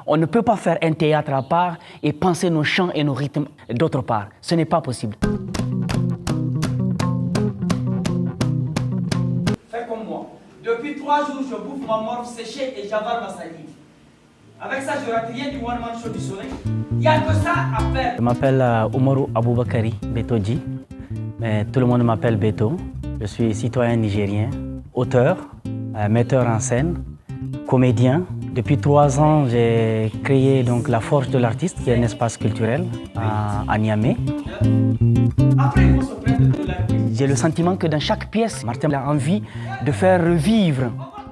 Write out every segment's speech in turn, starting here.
On ne peut pas faire un théâtre à part et penser nos chants et nos rythmes d'autre part. Ce n'est pas possible. Fais comme moi. Depuis 3 jours, je bouffe ma morve séchée et j'avale ma salive. Avec ça, je rate rien du One Man Show du soleil. Il n'y a que ça à faire. Je m'appelle Oumarou Aboubakari Betoji, mais tout le monde m'appelle Beto. Je suis citoyen nigérien, auteur, metteur en scène, comédien. Depuis 3 ans, j'ai créé donc la Forge de l'artiste, qui est un espace culturel à Niamey. Après, il faut se plaindre de la vie. J'ai le sentiment que dans chaque pièce, Martin a envie de faire revivre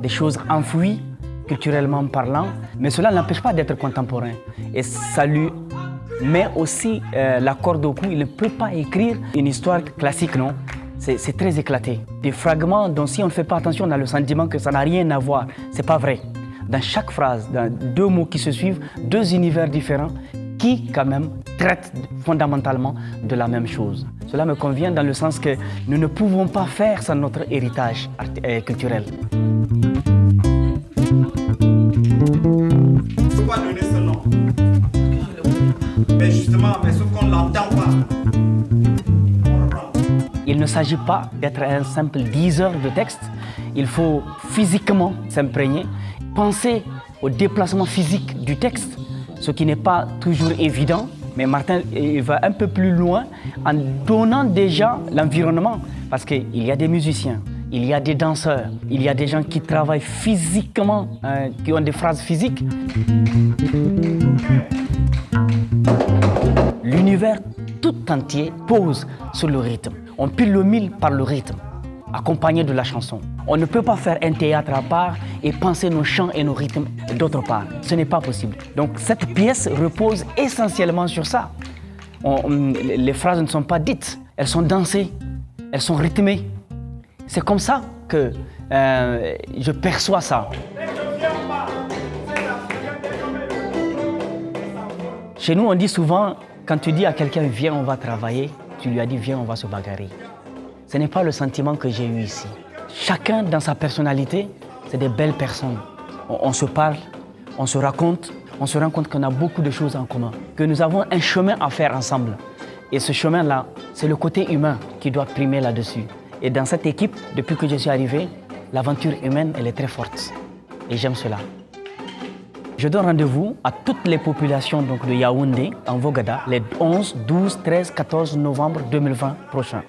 des choses enfouies, culturellement parlant, mais cela n'empêche pas d'être contemporain. Et ça lui met aussi la corde au cou. Il ne peut pas écrire une histoire classique, non. C'est très éclaté. Des fragments dont si on ne fait pas attention, on a le sentiment que ça n'a rien à voir. C'est pas vrai. Dans chaque phrase, dans 2 mots qui se suivent, 2 univers différents qui, quand même, traitent fondamentalement de la même chose. Cela me convient dans le sens que nous ne pouvons pas faire sans notre héritage culturel. Pourquoi donner ce nom? Mais justement, mais sauf qu'on ne l'entend pas. Il ne s'agit pas d'être un simple diseur de texte. Il faut physiquement s'imprégner, penser au déplacement physique du texte, ce qui n'est pas toujours évident. Mais Martin, il va un peu plus loin en donnant déjà l'environnement. Parce qu'il y a des musiciens, il y a des danseurs, il y a des gens qui travaillent physiquement, qui ont des phrases physiques. L'univers tout entier pose sur le rythme. On pile le mille par le rythme, accompagné de la chanson. On ne peut pas faire un théâtre à part et penser nos chants et nos rythmes d'autre part. Ce n'est pas possible. Donc cette pièce repose essentiellement sur ça. Les phrases ne sont pas dites, elles sont dansées, elles sont rythmées. C'est comme ça que je perçois ça. Chez nous, on dit souvent, quand tu dis à quelqu'un « viens, on va travailler », tu lui as dit « viens, on va se bagarrer ». Ce n'est pas le sentiment que j'ai eu ici. Chacun dans sa personnalité, c'est des belles personnes. On se parle, on se raconte, on se rend compte qu'on a beaucoup de choses en commun, que nous avons un chemin à faire ensemble. Et ce chemin-là, c'est le côté humain qui doit primer là-dessus. Et dans cette équipe, depuis que je suis arrivé, l'aventure humaine, elle est très forte. Et j'aime cela. Je donne rendez-vous à toutes les populations donc, de Yaoundé, en Vogada, les 11, 12, 13, 14 novembre 2020 prochains.